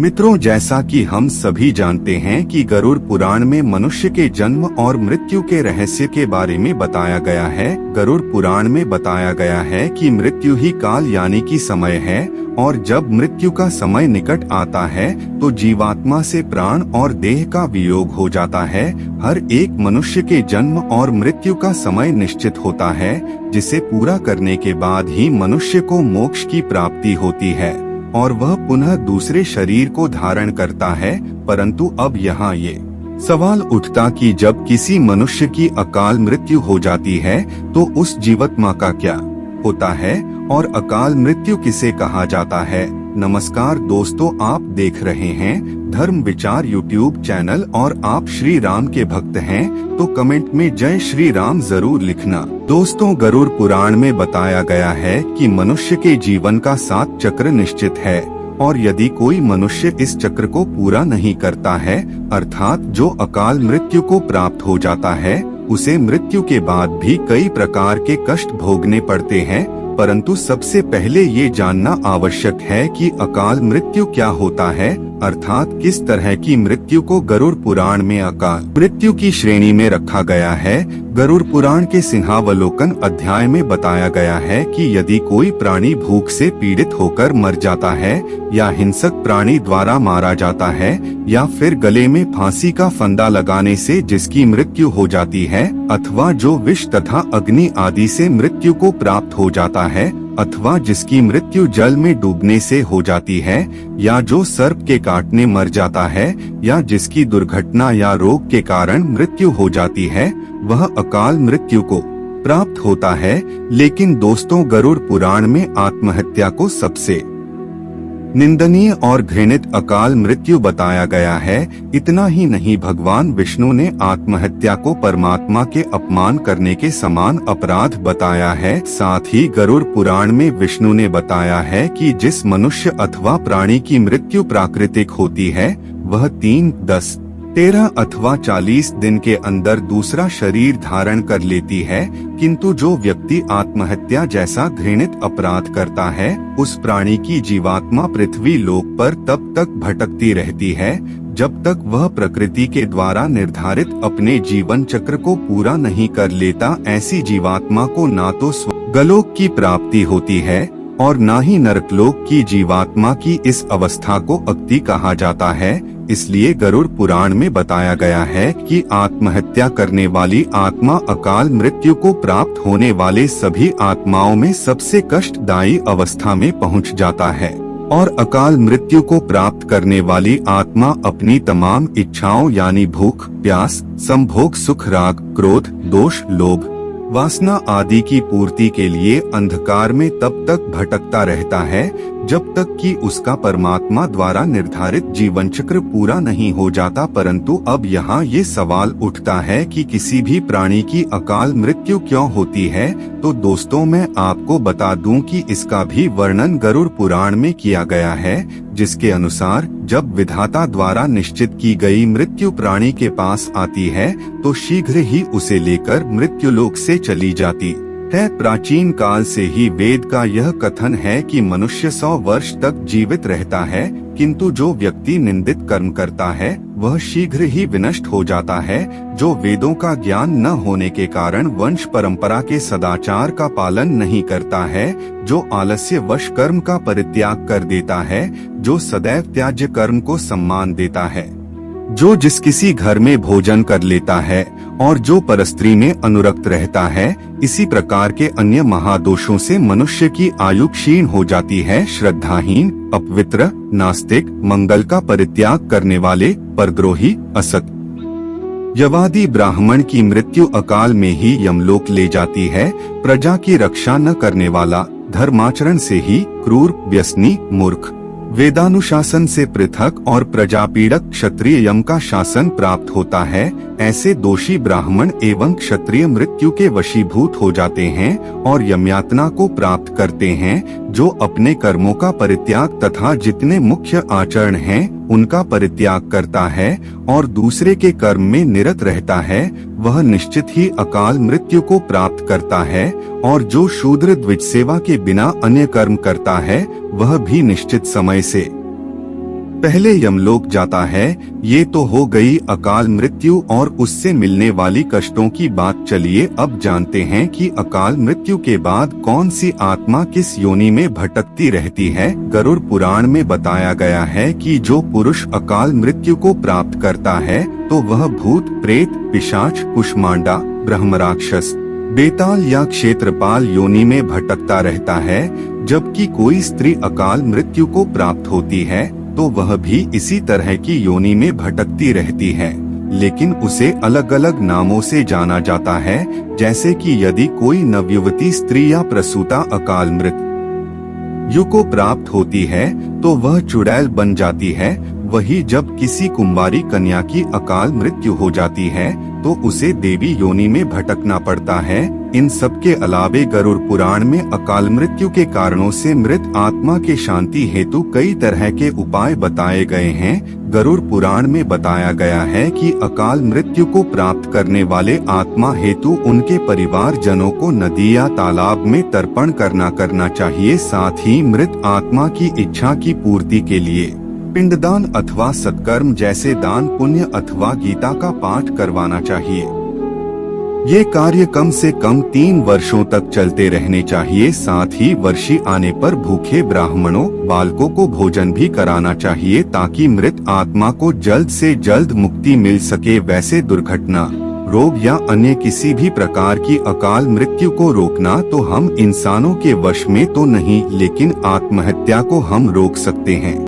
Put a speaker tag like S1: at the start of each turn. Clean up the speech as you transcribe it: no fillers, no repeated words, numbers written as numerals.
S1: मित्रों, जैसा कि हम सभी जानते हैं कि गरुड़ पुराण में मनुष्य के जन्म और मृत्यु के रहस्य के बारे में बताया गया है। गरुड़ पुराण में बताया गया है कि मृत्यु ही काल यानी कि समय है, और जब मृत्यु का समय निकट आता है तो जीवात्मा से प्राण और देह का वियोग हो जाता है। हर एक मनुष्य के जन्म और मृत्यु का समय निश्चित होता है, जिसे पूरा करने के बाद ही मनुष्य को मोक्ष की प्राप्ति होती है और वह पुनः दूसरे शरीर को धारण करता है। परंतु अब यहाँ ये सवाल उठता कि जब किसी मनुष्य की अकाल मृत्यु हो जाती है तो उस जीवात्मा का क्या होता है और अकाल मृत्यु किसे कहा जाता है। नमस्कार दोस्तों, आप देख रहे हैं धर्म विचार यूट्यूब चैनल और आप श्री राम के भक्त हैं तो कमेंट में जय श्री राम जरूर लिखना। दोस्तों, गरुड़ पुराण में बताया गया है कि मनुष्य के जीवन का 7 चक्र निश्चित है, और यदि कोई मनुष्य इस चक्र को पूरा नहीं करता है, अर्थात जो अकाल मृत्यु को प्राप्त हो जाता है, उसे मृत्यु के बाद भी कई प्रकार के कष्ट भोगने पड़ते हैं। परंतु सबसे पहले ये जानना आवश्यक है कि अकाल मृत्यु क्या होता है, अर्थात किस तरह की मृत्यु को गरुड़ पुराण में अकाल मृत्यु की श्रेणी में रखा गया है। गरुड़ पुराण के सिंहावलोकन अध्याय में बताया गया है कि यदि कोई प्राणी भूख से पीड़ित होकर मर जाता है, या हिंसक प्राणी द्वारा मारा जाता है, या फिर गले में फांसी का फंदा लगाने से जिसकी मृत्यु हो जाती है, अथवा जो विष तथा अग्नि आदि से मृत्यु को प्राप्त हो जाता है, अथवा जिसकी मृत्यु जल में डूबने से हो जाती है, या जो सर्प के काटने मर जाता है, या जिसकी दुर्घटना या रोग के कारण मृत्यु हो जाती है, वह अकाल मृत्यु को प्राप्त होता है। लेकिन दोस्तों, गरुड़ पुराण में आत्महत्या को सबसे निंदनीय और घृणित अकाल मृत्यु बताया गया है। इतना ही नहीं, भगवान विष्णु ने आत्महत्या को परमात्मा के अपमान करने के समान अपराध बताया है। साथ ही गरुड़ पुराण में विष्णु ने बताया है कि जिस मनुष्य अथवा प्राणी की मृत्यु प्राकृतिक होती है, वह 3, 10, 13 अथवा 40 दिन के अंदर दूसरा शरीर धारण कर लेती है। किंतु जो व्यक्ति आत्महत्या जैसा घृणित अपराध करता है, उस प्राणी की जीवात्मा पृथ्वी लोक पर तब तक भटकती रहती है जब तक वह प्रकृति के द्वारा निर्धारित अपने जीवन चक्र को पूरा नहीं कर लेता। ऐसी जीवात्मा को ना तो स्वर्गलोक की प्राप्ति होती है और ना ही नरकलोक की जीवात्मा की इस अवस्था को अक्ति कहा जाता है। इसलिए गरुड़ पुराण में बताया गया है कि आत्महत्या करने वाली आत्मा अकाल मृत्यु को प्राप्त होने वाले सभी आत्माओं में सबसे कष्टदायी अवस्था में पहुंच जाता है, और अकाल मृत्यु को प्राप्त करने वाली आत्मा अपनी तमाम इच्छाओं यानी भूख, प्यास, संभोग, सुख, राग, क्रोध, दोष, लोभ, वासना आदि की पूर्ति के लिए अंधकार में तब तक भटकता रहता है जब तक कि उसका परमात्मा द्वारा निर्धारित जीवन चक्र पूरा नहीं हो जाता। परंतु अब यहाँ ये सवाल उठता है कि किसी भी प्राणी की अकाल मृत्यु क्यों होती है। तो दोस्तों, मैं आपको बता दूं कि इसका भी वर्णन गरुड़ पुराण में किया गया है, जिसके अनुसार जब विधाता द्वारा निश्चित की गई मृत्यु प्राणी के पास आती है तो शीघ्र ही उसे लेकर मृत्युलोक से चली जाती है। प्राचीन काल से ही वेद का यह कथन है कि मनुष्य 100 वर्ष तक जीवित रहता है, किंतु जो व्यक्ति निंदित कर्म करता है वह शीघ्र ही विनष्ट हो जाता है। जो वेदों का ज्ञान न होने के कारण वंश परंपरा के सदाचार का पालन नहीं करता है, जो आलस्य वश कर्म का परित्याग कर देता है, जो सदैव त्याज्य कर्म को सम्मान देता है, जो जिस किसी घर में भोजन कर लेता है और जो परस्त्री में अनुरक्त रहता है, इसी प्रकार के अन्य महादोषों से मनुष्य की आयु क्षीण हो जाती है। श्रद्धाहीन, अपवित्र, नास्तिक, मंगल का परित्याग करने वाले, परद्रोही, असत, यवादी ब्राह्मण की मृत्यु अकाल में ही यमलोक ले जाती है। प्रजा की रक्षा न करने वाला, धर्माचरण से ही क्रूर, व्यसनी, मूर्ख, वेदानुशासन से पृथक और प्रजापीड़क क्षत्रिय यम का शासन प्राप्त होता है। ऐसे दोषी ब्राह्मण एवं क्षत्रिय मृत्यु के वशीभूत हो जाते हैं और यमयातना को प्राप्त करते हैं। जो अपने कर्मों का परित्याग तथा जितने मुख्य आचरण हैं उनका परित्याग करता है और दूसरे के कर्म में निरत रहता है, वह निश्चित ही अकाल मृत्यु को प्राप्त करता है। और जो शूद्र द्विज सेवा के बिना अन्य कर्म करता है, वह भी निश्चित समय से पहले यमलोक जाता है। ये तो हो गई अकाल मृत्यु और उससे मिलने वाली कष्टों की बात। चलिए अब जानते हैं कि अकाल मृत्यु के बाद कौन सी आत्मा किस योनि में भटकती रहती है। गरुड़ पुराण में बताया गया है कि जो पुरुष अकाल मृत्यु को प्राप्त करता है तो वह भूत, प्रेत, पिशाच, कुष्मांडा, ब्रह्मराक्षस, बेताल या क्षेत्रपाल योनि में भटकता रहता है। जबकि कोई स्त्री अकाल मृत्यु को प्राप्त होती है तो वह भी इसी तरह की योनि में भटकती रहती है, लेकिन उसे अलग अलग नामों से जाना जाता है। जैसे कि यदि कोई नवयुवती स्त्री या प्रसूता अकाल मृत्यु को प्राप्त होती है तो वह चुड़ैल बन जाती है। वही जब किसी कुंवारी कन्या की अकाल मृत्यु हो जाती है तो उसे देवी योनि में भटकना पड़ता है। इन सब के अलावे गरुड़ पुराण में अकाल मृत्यु के कारणों से मृत आत्मा के शांति हेतु कई तरह के उपाय बताए गए हैं। गरुड़ पुराण में बताया गया है कि अकाल मृत्यु को प्राप्त करने वाले आत्मा हेतु उनके परिवार जनों को नदी या तालाब में तर्पण करना चाहिए। साथ ही मृत आत्मा की इच्छा की पूर्ति के लिए पिंडदान अथवा सत्कर्म जैसे दान पुण्य अथवा गीता का पाठ करवाना चाहिए। ये कार्य कम से कम 3 वर्षों तक चलते रहने चाहिए। साथ ही वर्षी आने पर भूखे ब्राह्मणों, बालकों को भोजन भी कराना चाहिए ताकि मृत आत्मा को जल्द से जल्द मुक्ति मिल सके। वैसे दुर्घटना, रोग या अन्य किसी भी प्रकार की अकाल मृत्यु को रोकना तो हम इंसानों के वश में तो नहीं, लेकिन आत्महत्या को हम रोक सकते हैं।